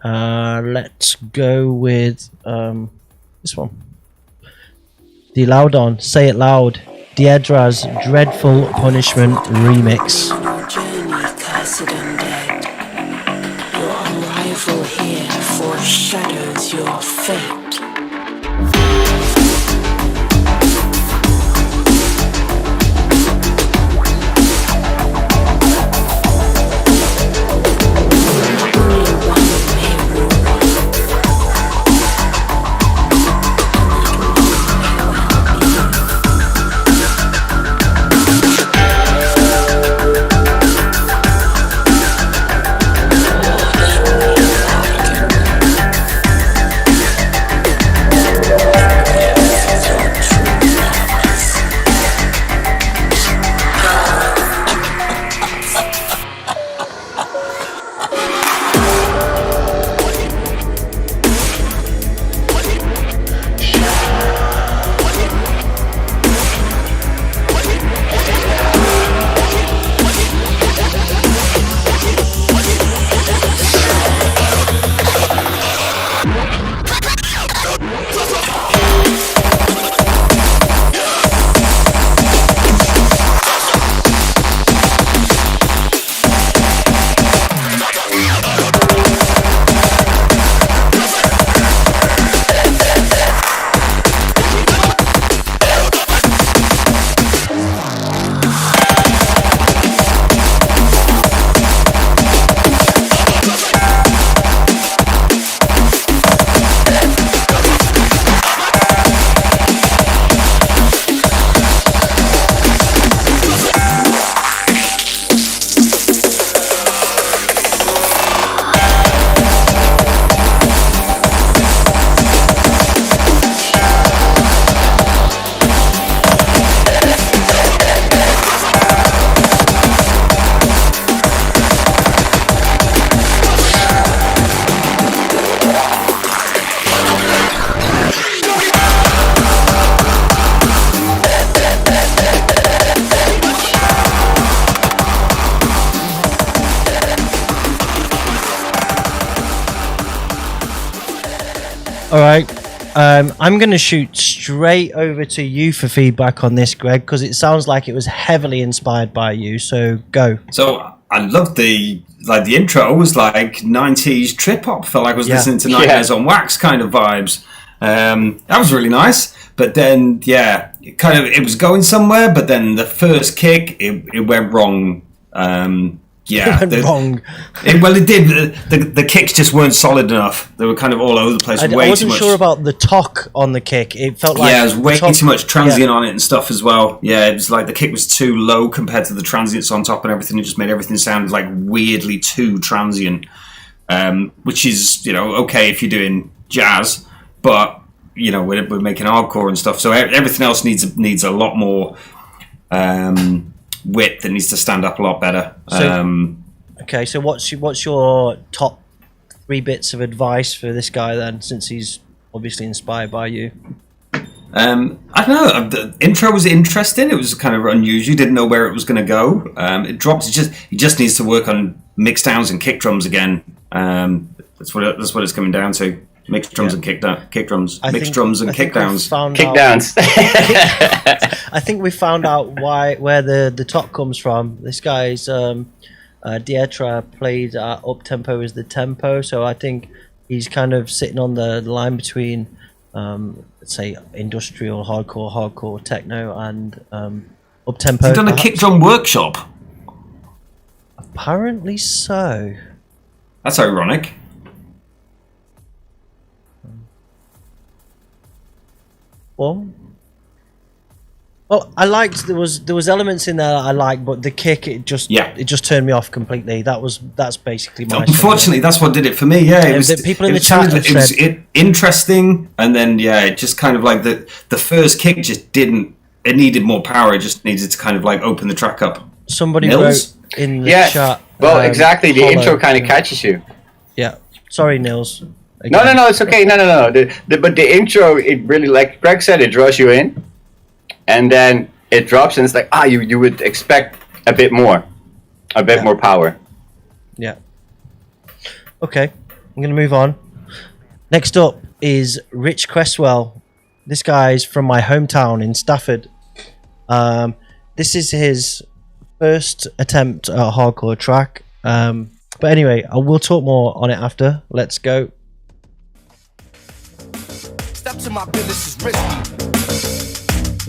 Let's go with this one. The Loudon, Say It Loud. DAEDRA's Dreadful Punishment Remix. Journey, cursed undead. Your arrival here foreshadows your fate. All right. I'm going to shoot straight over to you for feedback on this, Greg, because it sounds like it was heavily inspired by you. So go. So I loved the intro was like 90s trip hop. Felt like I was listening to Nightmares on Wax kind of vibes. That was really nice. But then, it was going somewhere. But then the first kick, it went wrong. Wrong. It did. The kicks just weren't solid enough. They were kind of all over the place. I wasn't sure about the talk on the kick. It felt like it was way too much transient on it and stuff as well. Yeah, it was like the kick was too low compared to the transients on top and everything. It just made everything sound like weirdly too transient, which is okay if you're doing jazz, but we're making hardcore and stuff. So everything else needs a lot more. Width that needs to stand up a lot better. So what's your top 3 bits of advice for this guy then, since he's obviously inspired by you? I don't know. The intro was interesting. It was kind of unusual. You didn't know where it was going to go. It dropped. He just needs to work on mix downs and kick drums again. That's what it's coming down to. Mixed drums and kick drums. Mixed drums and kick downs. Kick downs. I think we found out where the top comes from. This guy's DAEDRA played up tempo as the tempo, so I think he's kind of sitting on the line between let's say industrial hardcore techno and up tempo. Has he done a kick drum workshop? Apparently so. That's ironic. Well, I liked there was elements in there that I liked, but the kick it just turned me off completely. That's basically my. Unfortunately, that's what did it for me. Yeah, it was, people in the chat it was interesting, and then it just kind of like the first kick just didn't. It needed more power. It just needed to kind of like open the track up. Somebody Nils? wrote in the chat. Well, exactly. The intro kind of catches you. Yeah. Sorry, Nils. Again. No, it's okay. No. But the intro, it really, like Greg said, it draws you in, and then it drops, and it's like you would expect a bit more power. Yeah. Okay, I'm gonna move on. Next up is Rich Cresswell. This guy's from my hometown in Stafford. This is his first attempt at a hardcore track. But anyway, I will talk more on it after. Let's go. Step to my business is risky.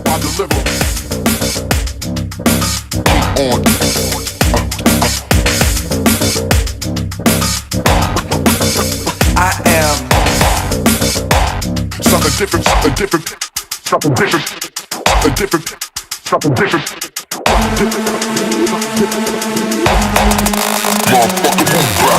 I deliver. On. I am something different, something different, something different, something different, something different, something different. Motherfucker, boom, bro.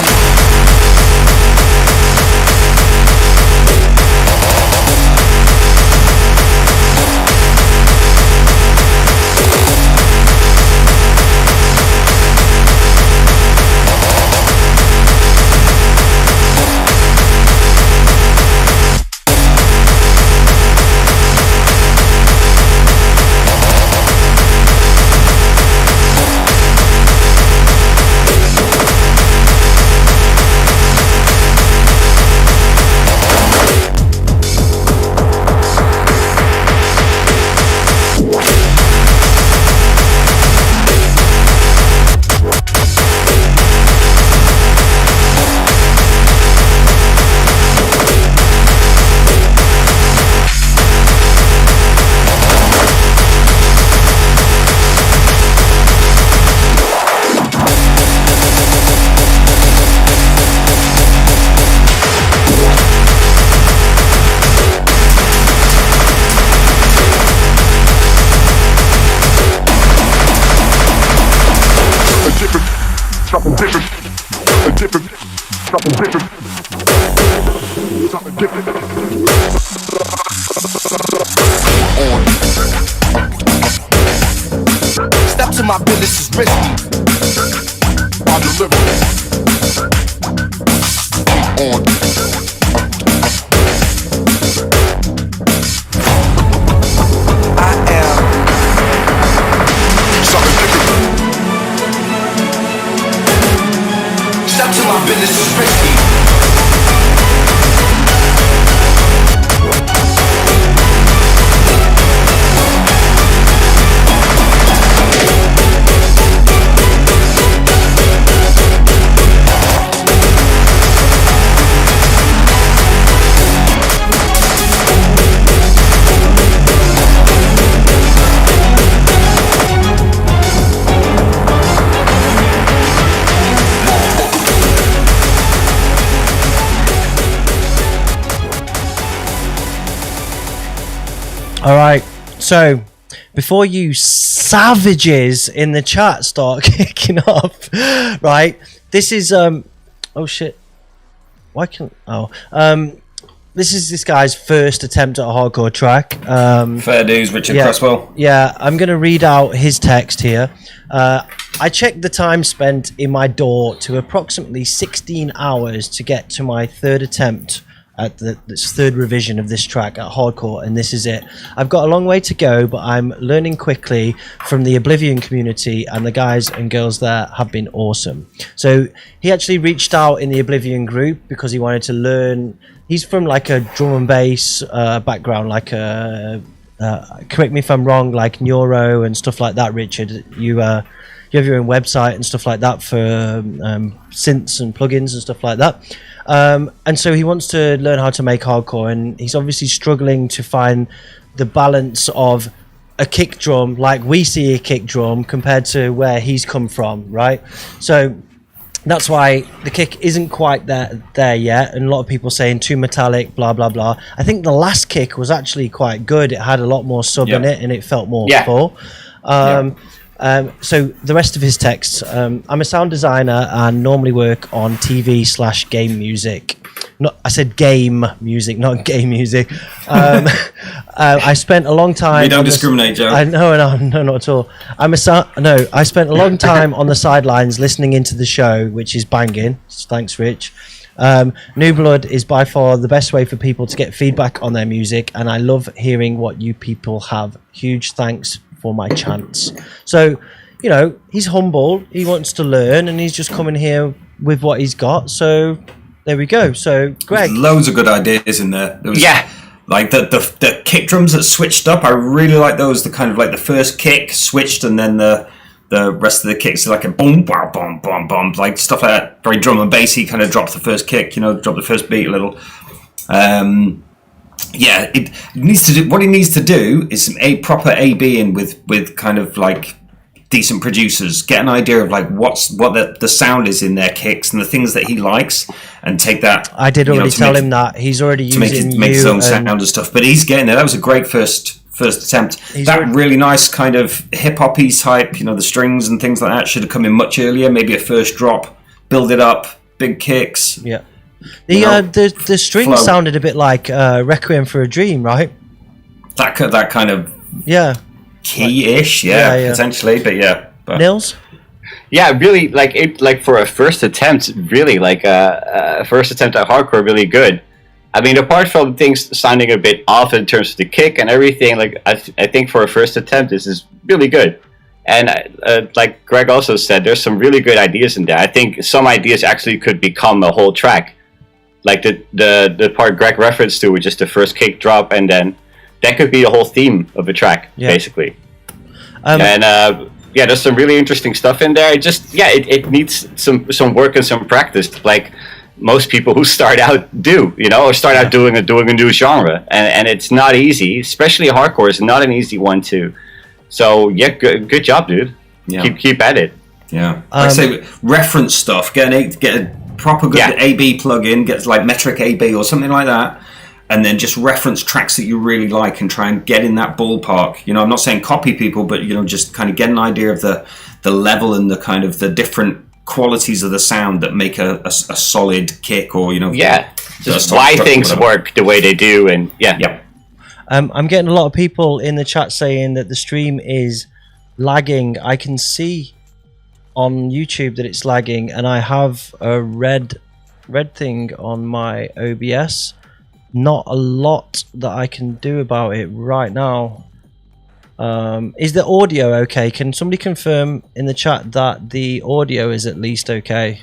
Something different, something different, something different, something different. On. Step to my business is risky. I deliver. On. I am something different. Step to my business is risky. All right. So, before you savages in the chat start kicking off, right? This is oh shit. Why can't this is this guy's first attempt at a hardcore track. Fair dues, Richard Cresswell. Yeah, I'm going to read out his text here. I checked the time spent in my door to approximately 16 hours to get to my third attempt at this third revision of this track at hardcore, and this is it. I've got a long way to go, but I'm learning quickly from the Oblivion community, and the guys and girls there have been awesome. So he actually reached out in the Oblivion group because he wanted to learn. He's from like a drum and bass background, like a correct me if I'm wrong, like Neuro and stuff like that. Richard, you have your own website and stuff like that for synths and plugins and stuff like that. And so he wants to learn how to make hardcore, and he's obviously struggling to find the balance of a kick drum like we see a kick drum compared to where he's come from, right? So that's why the kick isn't quite there yet, and a lot of people saying too metallic, blah blah blah. I think the last kick was actually quite good. It had a lot more sub in it, and it felt more full. So the rest of his texts, I'm a sound designer and normally work on TV/game music. I said game music, not game music. I spent a long time. We don't discriminate, Joe. No, not at all. I spent a long time on the sidelines listening into the show, which is banging. Thanks, Rich. New Blood is by far the best way for people to get feedback on their music, and I love hearing what you people have. Huge thanks for my chance. So, he's humble, he wants to learn, and he's just coming here with what he's got. So there we go. So Greg, there's loads of good ideas in there. Like the kick drums that switched up, I really like those. The kind of like the first kick switched, and then the rest of the kicks are like a boom, boom, boom, boom, boom, like stuff like that. Very drum and bassy, kind of drops the first kick, drop the first beat a little. It needs to do what he needs to do is some proper A/B in with kind of like decent producers, get an idea of like what the sound is in their kicks and the things that he likes, and take that. I did already tell him that he's already using make his own sound and stuff, but he's getting there. That was a great first attempt. Really nice kind of hip hoppy type, the strings and things like that should have come in much earlier. Maybe a first drop, build it up, big kicks. Yeah. The strings sounded a bit like Requiem for a Dream, right? That kind of key-ish, potentially, but Nils? Yeah, really, like for a first attempt, really, like a first attempt at hardcore, really good. I mean, apart from things sounding a bit off in terms of the kick and everything, like I think for a first attempt, this is really good. And like Greg also said, there's some really good ideas in there. I think some ideas actually could become a whole track. Like the part Greg referenced to, which is the first kick drop, and then that could be the whole theme of a track, basically. There's some really interesting stuff in there. It needs some work and some practice, like most people who start out do, or start out doing a new genre, and it's not easy. Especially hardcore is not an easy one too. So good job, dude. Yeah. Keep at it. Yeah, like I say, reference stuff. Get a proper good A/B plugin. Get like metric A/B or something like that, and then just reference tracks that you really like and try and get in that ballpark. I'm not saying copy people, but just kind of get an idea of the level and the kind of the different qualities of the sound that make a solid kick, or just why things work the way they do, and I'm getting a lot of people in the chat saying that the stream is lagging. I can see on YouTube that it's lagging, and I have a red thing on my OBS. Not a lot that I can do about it right now. Is the audio okay? Can somebody confirm in the chat that the audio is at least okay?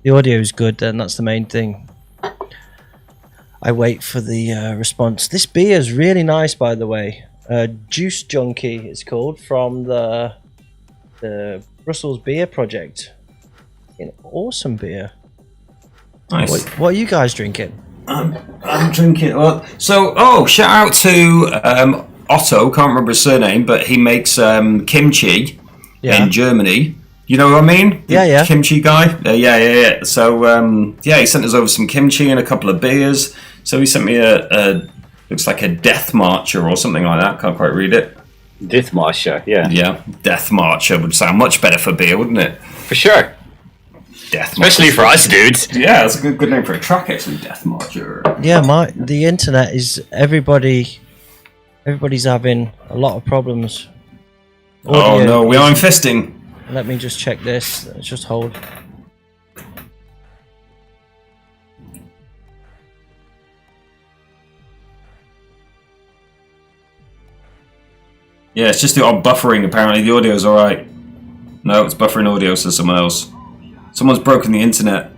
The audio is good, then that's the main thing. I wait for the response. This beer is really nice, by the way. Juice Junkie, it's called, from the Brussels Beer Project. An awesome beer. Nice. What are you guys drinking? I'm drinking. Shout out to Otto. Can't remember his surname, but he makes kimchi in Germany. You know what I mean? Yeah. Kimchi guy. Yeah. So he sent us over some kimchi and a couple of beers. So he sent me a Looks like a Death Marcher or something like that. Can't quite read it. Death Marcher, yeah. Yeah, Death Marcher would sound much better for beer, wouldn't it? For sure. Death Especially Marcher. for us, dudes. Yeah, that's a good name for a track, actually. Death Marcher. Yeah, the internet is everybody's having a lot of problems. Oh no, we are infesting. Let me just check this. Let's just hold. Yeah, it's just the odd buffering. Apparently, the audio's alright. No, it's buffering audio, says someone else. Someone's broken the internet.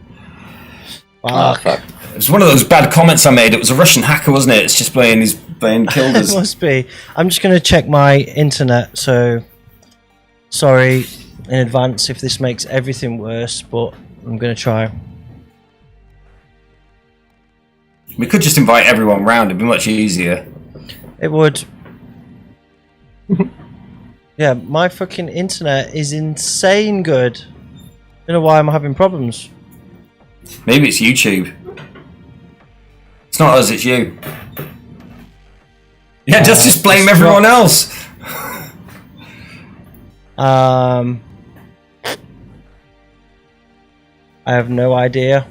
Fuck. It was one of those bad comments I made. It was a Russian hacker, wasn't it? It's just playing killed us. It must be. I'm just going to check my internet, so sorry in advance if this makes everything worse, but I'm going to try. We could just invite everyone round. It'd be much easier. It would. Yeah, my fucking internet is insane good. Don't know why I'm having problems. Maybe it's YouTube. It's not us, it's you. Yeah, just blame everyone else. I have no idea.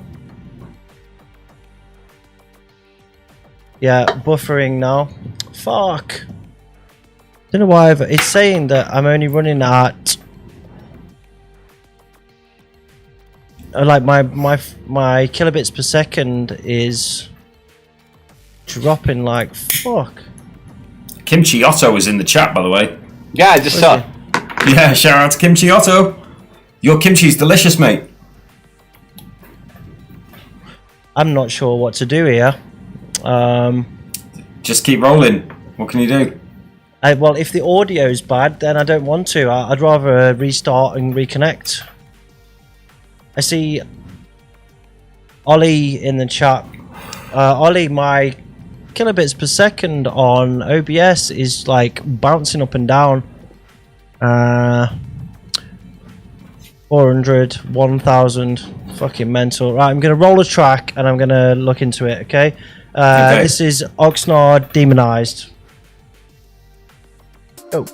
Yeah, buffering now. Fuck. Don't know why it's saying that I'm only running at like my kilobits per second is dropping like fuck. Kimchi Otto was in the chat, by the way. Yeah, I just saw. Yeah, shout out to Kimchi Otto. Your kimchi's delicious, mate. I'm not sure what to do here. Just keep rolling. What can you do? Well, if the audio's bad, then I don't want to. I'd rather restart and reconnect. I see Ollie in the chat. Ollie, my kilobits per second on OBS is like bouncing up and down. 400, 1000, fucking mental. Right, I'm going to roll a track and I'm going to look into it, okay? This is Oxnard Demonized. Oh.